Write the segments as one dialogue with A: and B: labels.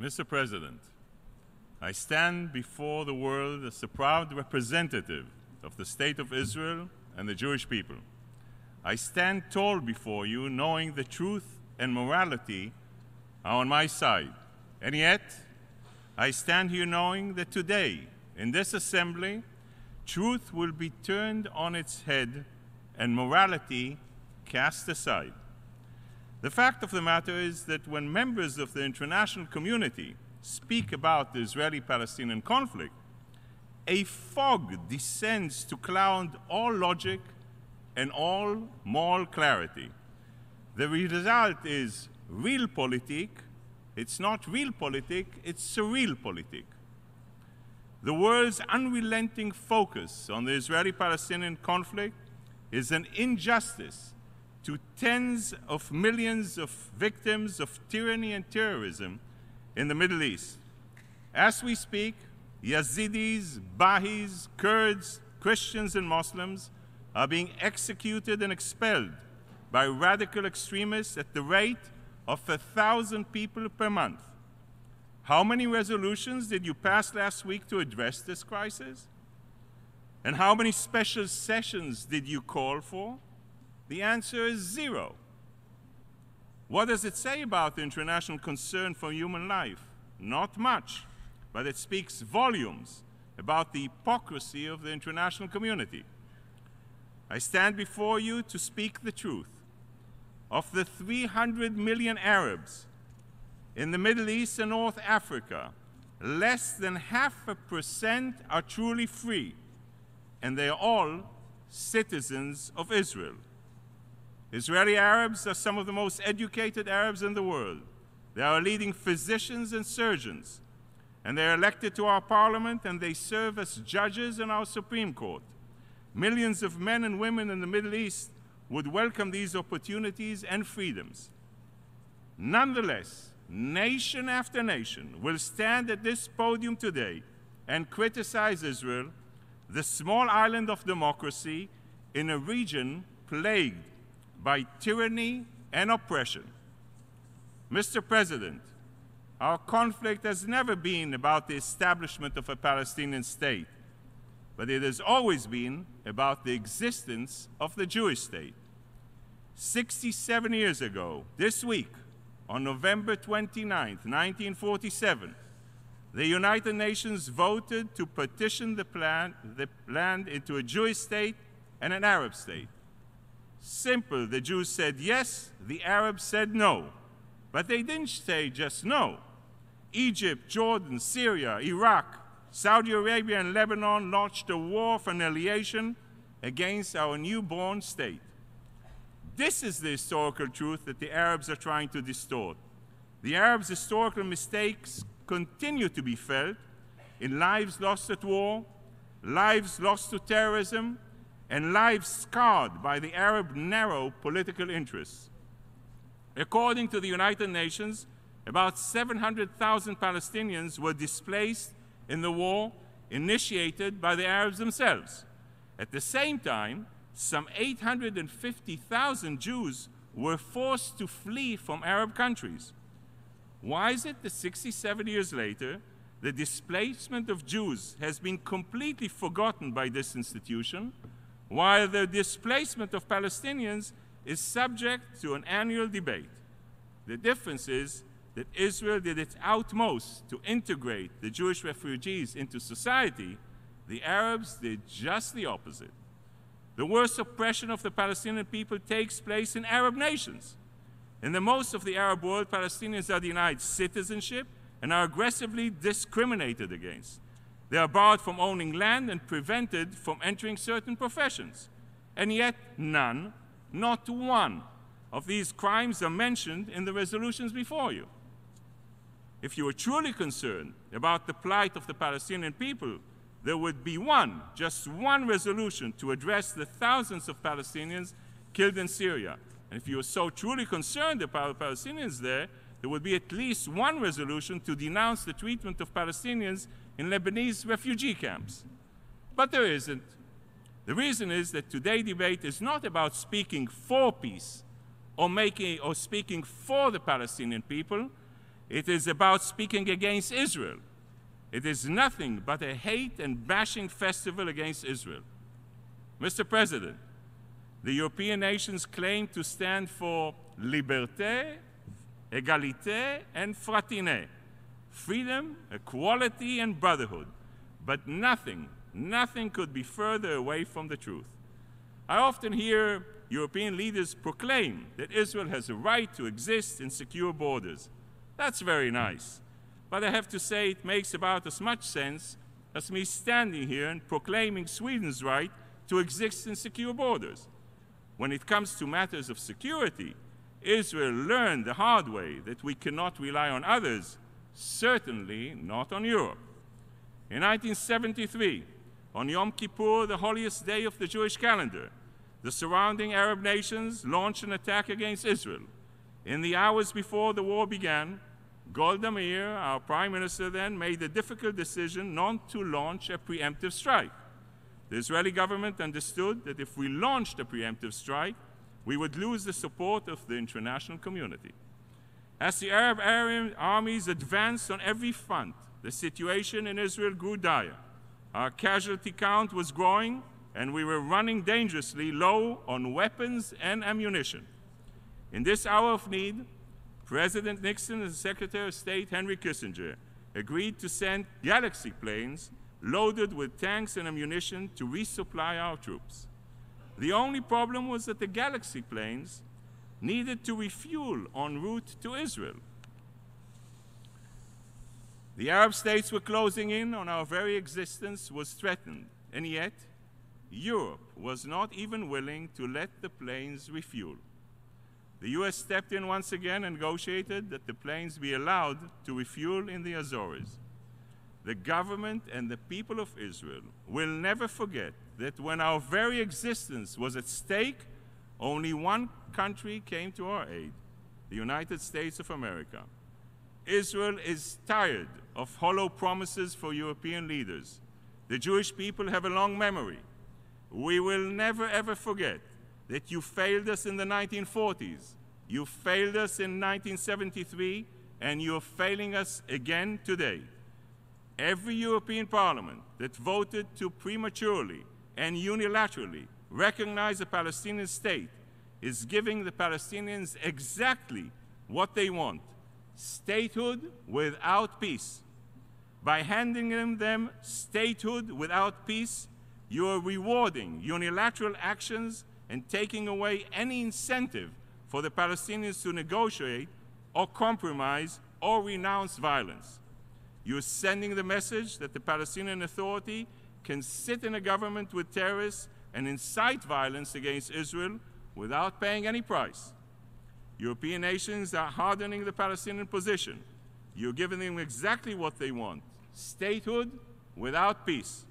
A: Mr. President, I stand before the world as a proud representative of the State of Israel and the Jewish people. I stand tall before you, knowing the truth and morality are on my side. And yet, I stand here knowing that today, in this assembly, truth will be turned on its head and morality cast aside. The fact of the matter is that when members of the international community speak about the Israeli-Palestinian conflict, a fog descends to cloud all logic and all moral clarity. The result is realpolitik. It's not realpolitik, it's surrealpolitik. The world's unrelenting focus on the Israeli-Palestinian conflict is an injustice to tens of millions of victims of tyranny and terrorism in the Middle East. As we speak, Yazidis, Bahis, Kurds, Christians, and Muslims are being executed and expelled by radical extremists at the rate of 1,000 people per month. How many resolutions did you pass last week to address this crisis? And how many special sessions did you call for? The answer is 0. What does it say about the international concern for human life? Not much, but it speaks volumes about the hypocrisy of the international community. I stand before you to speak the truth. Of the 300 million Arabs in the Middle East and North Africa, less than 0.5% are truly free, and they are all citizens of Israel. Israeli Arabs are some of the most educated Arabs in the world. They are leading physicians and surgeons, and they are elected to our parliament, and they serve as judges in our Supreme Court. Millions of men and women in the Middle East would welcome these opportunities and freedoms. Nonetheless, nation after nation will stand at this podium today and criticize Israel, the small island of democracy in a region plagued by tyranny and oppression. Mr. President, our conflict has never been about the establishment of a Palestinian state, but it has always been about the existence of the Jewish state. 67 years ago, this week, on November 29, 1947, the United Nations voted to partition the land into a Jewish state and an Arab state. Simple, the Jews said yes, the Arabs said no. But they didn't say just no. Egypt, Jordan, Syria, Iraq, Saudi Arabia, and Lebanon launched a war for annihilation against our newborn state. This is the historical truth that the Arabs are trying to distort. The Arabs' historical mistakes continue to be felt in lives lost at war, lives lost to terrorism, and lives scarred by the Arab narrow political interests. According to the United Nations, about 700,000 Palestinians were displaced in the war initiated by the Arabs themselves. At the same time, some 850,000 Jews were forced to flee from Arab countries. Why is it that 67 years later, the displacement of Jews has been completely forgotten by this institution, while the displacement of Palestinians is subject to an annual debate? The difference is that Israel did its utmost to integrate the Jewish refugees into society. The Arabs did just the opposite. The worst oppression of the Palestinian people takes place in Arab nations. In the most of the Arab world, Palestinians are denied citizenship and are aggressively discriminated against. They are barred from owning land and prevented from entering certain professions. And yet none, not one, of these crimes are mentioned in the resolutions before you. If you were truly concerned about the plight of the Palestinian people, there would be just one resolution to address the thousands of Palestinians killed in Syria. And if you were so truly concerned about the Palestinians there would be at least one resolution to denounce the treatment of Palestinians in Lebanese refugee camps. But there isn't. The reason is that today's debate is not about speaking for peace or speaking for the Palestinian people. It is about speaking against Israel. It is nothing but a hate and bashing festival against Israel. Mr. President, the European nations claim to stand for liberté, égalité, and fraternité, freedom, equality, and brotherhood. But nothing could be further away from the truth. I often hear European leaders proclaim that Israel has a right to exist in secure borders. That's very nice. But I have to say it makes about as much sense as me standing here and proclaiming Sweden's right to exist in secure borders. When it comes to matters of security, Israel learned the hard way that we cannot rely on others, certainly not on Europe. In 1973, on Yom Kippur, the holiest day of the Jewish calendar, the surrounding Arab nations launched an attack against Israel. In the hours before the war began, Golda Meir, our prime minister then, made the difficult decision not to launch a preemptive strike. The Israeli government understood that if we launched a preemptive strike, we would lose the support of the international community. As the Arab armies advanced on every front, the situation in Israel grew dire. Our casualty count was growing, and we were running dangerously low on weapons and ammunition. In this hour of need, President Nixon and Secretary of State Henry Kissinger agreed to send Galaxy planes loaded with tanks and ammunition to resupply our troops. The only problem was that the Galaxy planes needed to refuel en route to Israel. The Arab states were closing in on our very existence was threatened, and yet Europe was not even willing to let the planes refuel. The US stepped in once again and negotiated that the planes be allowed to refuel in the Azores. The government and the people of Israel will never forget that when our very existence was at stake, only one country came to our aid, the United States of America. Israel is tired of hollow promises for European leaders. The Jewish people have a long memory. We will never ever forget that you failed us in the 1940s, you failed us in 1973, and you're failing us again today. Every European Parliament that voted to prematurely and unilaterally recognize a Palestinian state is giving the Palestinians exactly what they want: statehood without peace. By handing them statehood without peace, you are rewarding unilateral actions and taking away any incentive for the Palestinians to negotiate or compromise or renounce violence. You're sending the message that the Palestinian Authority can sit in a government with terrorists and incite violence against Israel without paying any price. European nations are hardening the Palestinian position. You're giving them exactly what they want: statehood without peace.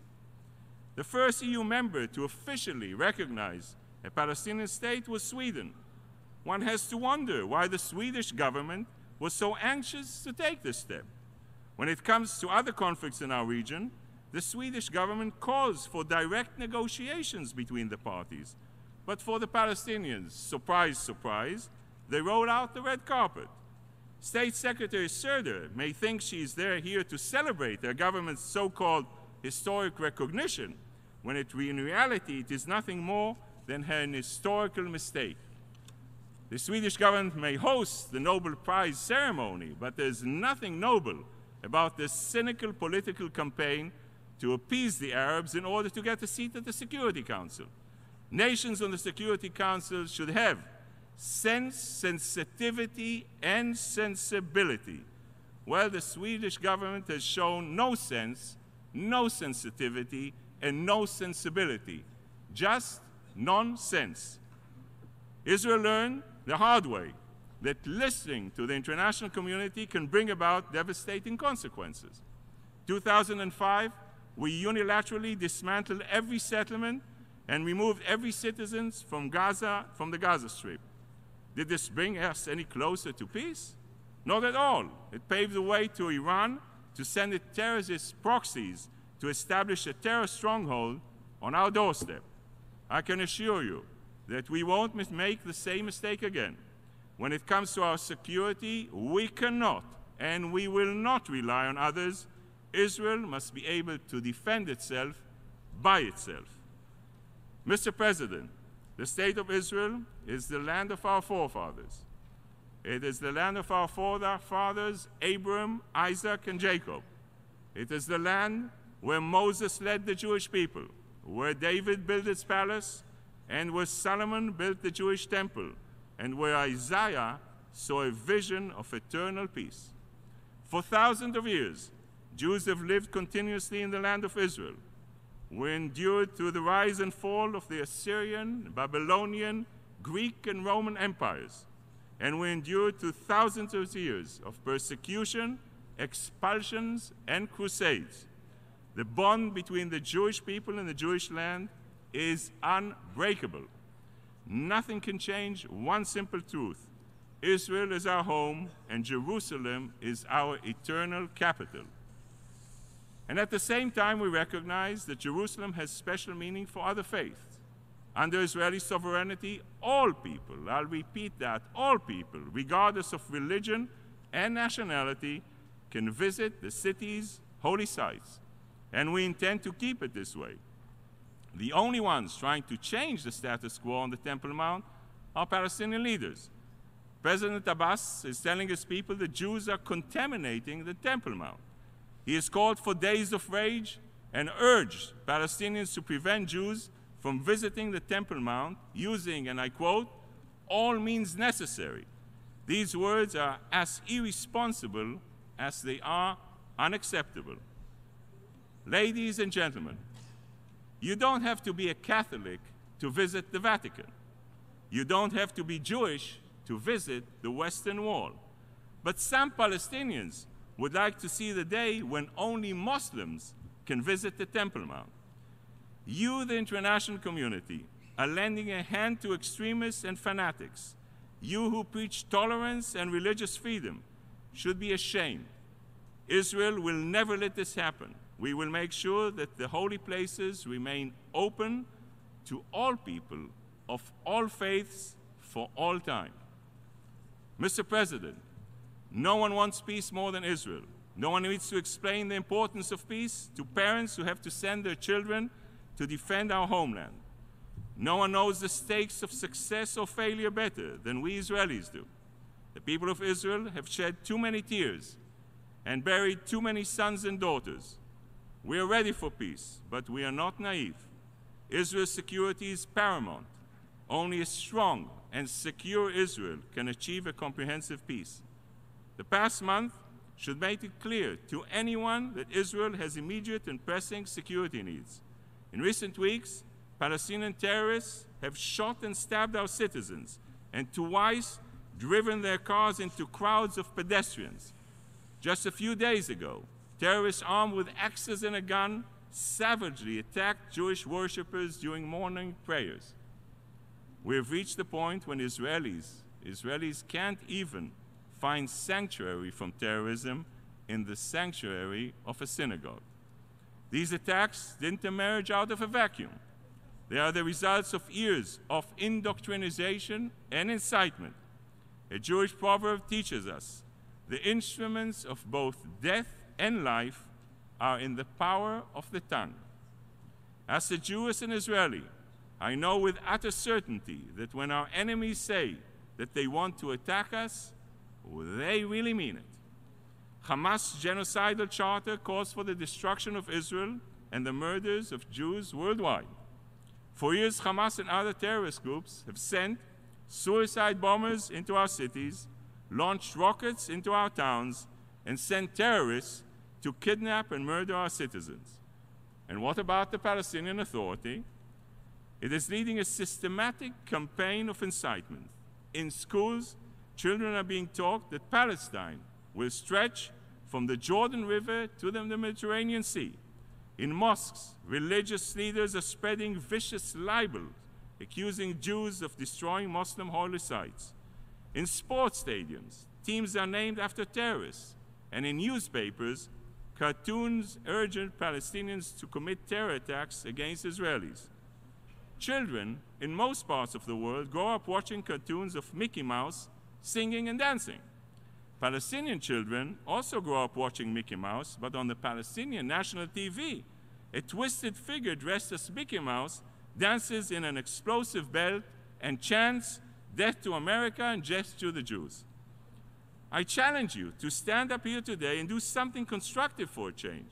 A: The first EU member to officially recognize a Palestinian state was Sweden. One has to wonder why the Swedish government was so anxious to take this step. When it comes to other conflicts in our region, the Swedish government calls for direct negotiations between the parties. But for the Palestinians, surprise, surprise, they roll out the red carpet. State Secretary Söder may think she's here to celebrate their government's so-called historic recognition, when in reality it is nothing more than an historical mistake. The Swedish government may host the Nobel Prize ceremony, but there's nothing noble about this cynical political campaign to appease the Arabs in order to get a seat at the Security Council. Nations on the Security Council should have sense, sensitivity, and sensibility. Well, the Swedish government has shown no sense, no sensitivity, and no sensibility. Just nonsense. Israel learned the hard way that listening to the international community can bring about devastating consequences. 2005, we unilaterally dismantled every settlement and removed every citizen from the Gaza Strip. Did this bring us any closer to peace? Not at all. It paved the way to Iran to send its terrorist proxies to establish a terror stronghold on our doorstep. I can assure you that we won't make the same mistake again. When it comes to our security, we cannot and we will not rely on others. Israel must be able to defend itself by itself. Mr. President, the state of Israel is the land of our forefathers. It is the land of our forefathers, Abraham, Isaac, and Jacob. It is the land where Moses led the Jewish people, where David built his palace, and where Solomon built the Jewish temple, and where Isaiah saw a vision of eternal peace. For thousands of years, Jews have lived continuously in the land of Israel. We endured through the rise and fall of the Assyrian, Babylonian, Greek, and Roman empires. And we endured through thousands of years of persecution, expulsions, and crusades. The bond between the Jewish people and the Jewish land is unbreakable. Nothing can change one simple truth. Israel is our home, and Jerusalem is our eternal capital. And at the same time, we recognize that Jerusalem has special meaning for other faiths. Under Israeli sovereignty, all people, I'll repeat that, all people, regardless of religion and nationality, can visit the city's holy sites. And we intend to keep it this way. The only ones trying to change the status quo on the Temple Mount are Palestinian leaders. President Abbas is telling his people that Jews are contaminating the Temple Mount. He has called for days of rage and urged Palestinians to prevent Jews from visiting the Temple Mount using, and I quote, all means necessary. These words are as irresponsible as they are unacceptable. Ladies and gentlemen, you don't have to be a Catholic to visit the Vatican. You don't have to be Jewish to visit the Western Wall. But some Palestinians would like to see the day when only Muslims can visit the Temple Mount. You, the international community, are lending a hand to extremists and fanatics. You who preach tolerance and religious freedom should be ashamed. Israel will never let this happen. We will make sure that the holy places remain open to all people of all faiths for all time. Mr. President, no one wants peace more than Israel. No one needs to explain the importance of peace to parents who have to send their children to defend our homeland. No one knows the stakes of success or failure better than we Israelis do. The people of Israel have shed too many tears and buried too many sons and daughters. We are ready for peace, but we are not naive. Israel's security is paramount. Only a strong and secure Israel can achieve a comprehensive peace. The past month should make it clear to anyone that Israel has immediate and pressing security needs. In recent weeks, Palestinian terrorists have shot and stabbed our citizens and twice driven their cars into crowds of pedestrians. Just a few days ago, terrorists armed with axes and a gun savagely attacked Jewish worshippers during morning prayers. We have reached the point when Israelis can't even find sanctuary from terrorism in the sanctuary of a synagogue. These attacks didn't emerge out of a vacuum. They are the results of years of indoctrination and incitement. A Jewish proverb teaches us, the instruments of both death and life are in the power of the tongue. As a Jewish and Israeli, I know with utter certainty that when our enemies say that they want to attack us, they really mean it. Hamas' genocidal charter calls for the destruction of Israel and the murders of Jews worldwide. For years, Hamas and other terrorist groups have sent suicide bombers into our cities, launched rockets into our towns, and sent terrorists to kidnap and murder our citizens. And what about the Palestinian Authority? It is leading a systematic campaign of incitement. In schools, children are being taught that Palestine will stretch from the Jordan River to the Mediterranean Sea. In mosques, religious leaders are spreading vicious libels, accusing Jews of destroying Muslim holy sites. In sports stadiums, teams are named after terrorists. And in newspapers, cartoons urge Palestinians to commit terror attacks against Israelis. Children in most parts of the world grow up watching cartoons of Mickey Mouse singing and dancing. Palestinian children also grow up watching Mickey Mouse, but on the Palestinian national TV, a twisted figure dressed as Mickey Mouse dances in an explosive belt and chants, "Death to America and death to the Jews." I challenge you to stand up here today and do something constructive for a change.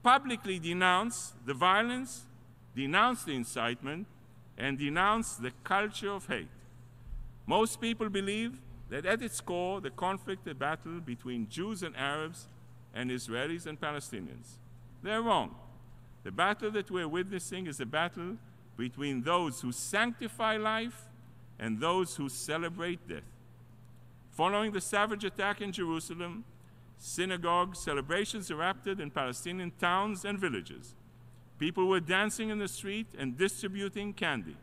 A: Publicly denounce the violence, denounce the incitement, and denounce the culture of hate. Most people believe that at its core, the conflict, the battle between Jews and Arabs and Israelis and Palestinians. They're wrong. The battle that we're witnessing is a battle between those who sanctify life and those who celebrate death. Following the savage attack in Jerusalem, synagogue celebrations erupted in Palestinian towns and villages. People were dancing in the street and distributing candy.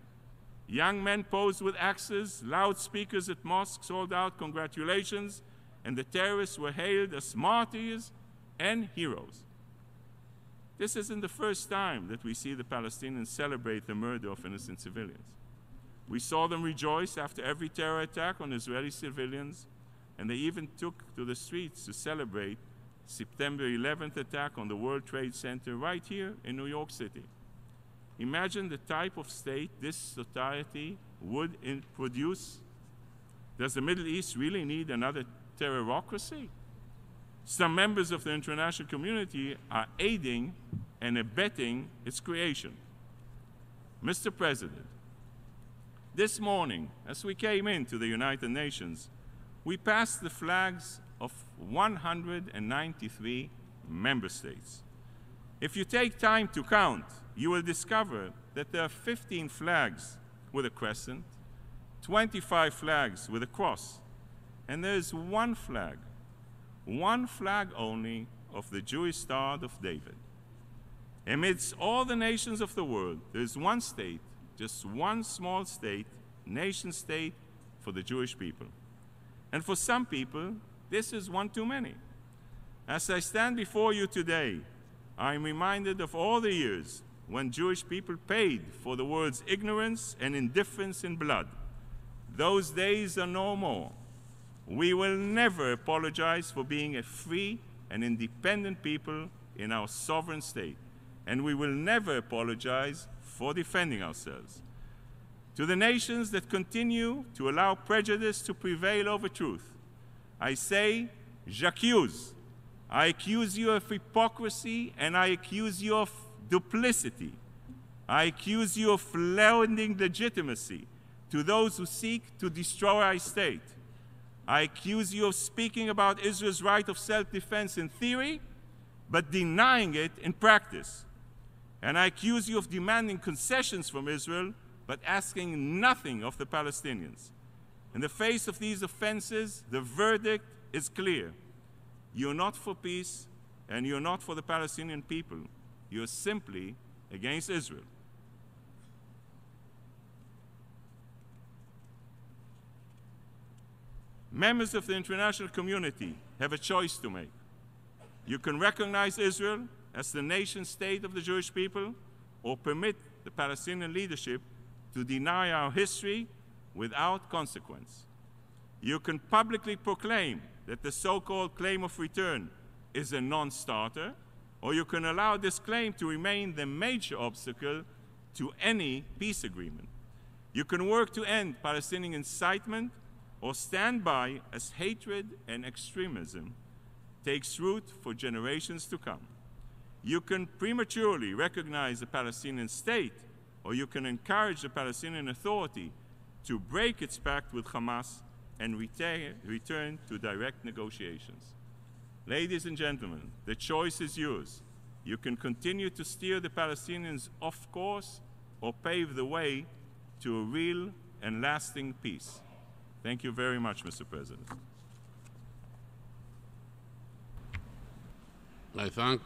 A: Young men posed with axes, loudspeakers at mosques called out congratulations, and the terrorists were hailed as martyrs and heroes. This isn't the first time that we see the Palestinians celebrate the murder of innocent civilians. We saw them rejoice after every terror attack on Israeli civilians, and they even took to the streets to celebrate September 11th attack on the World Trade Center right here in New York City. Imagine the type of state this society would produce. Does the Middle East really need another terrorocracy? Some members of the international community are aiding and abetting its creation. Mr. President, this morning, as we came into the United Nations, we passed the flags of 193 member states. If you take time to count, you will discover that there are 15 flags with a crescent, 25 flags with a cross, and there is one flag only of the Jewish Star of David. Amidst all the nations of the world, there is one state, just one small state, nation state for the Jewish people. And for some people, this is one too many. As I stand before you today, I am reminded of all the years when Jewish people paid for the world's ignorance and indifference in blood. Those days are no more. We will never apologize for being a free and independent people in our sovereign state, and we will never apologize for defending ourselves. To the nations that continue to allow prejudice to prevail over truth, I say, j'accuse. I accuse you of hypocrisy, and I accuse you of duplicity. I accuse you of lending legitimacy to those who seek to destroy our state. I accuse you of speaking about Israel's right of self-defense in theory, but denying it in practice. And I accuse you of demanding concessions from Israel, but asking nothing of the Palestinians. In the face of these offenses, the verdict is clear. You're not for peace, and you're not for the Palestinian people. You're simply against Israel. Members of the international community have a choice to make. You can recognize Israel as the nation state of the Jewish people, or permit the Palestinian leadership to deny our history without consequence. You can publicly proclaim that the so-called claim of return is a non-starter, or you can allow this claim to remain the major obstacle to any peace agreement. You can work to end Palestinian incitement, or stand by as hatred and extremism takes root for generations to come. You can prematurely recognize the Palestinian state, or you can encourage the Palestinian Authority to break its pact with Hamas and return to direct negotiations. Ladies and gentlemen, the choice is yours. You can continue to steer the Palestinians off course or pave the way to a real and lasting peace. Thank you very much, Mr. President.
B: I thank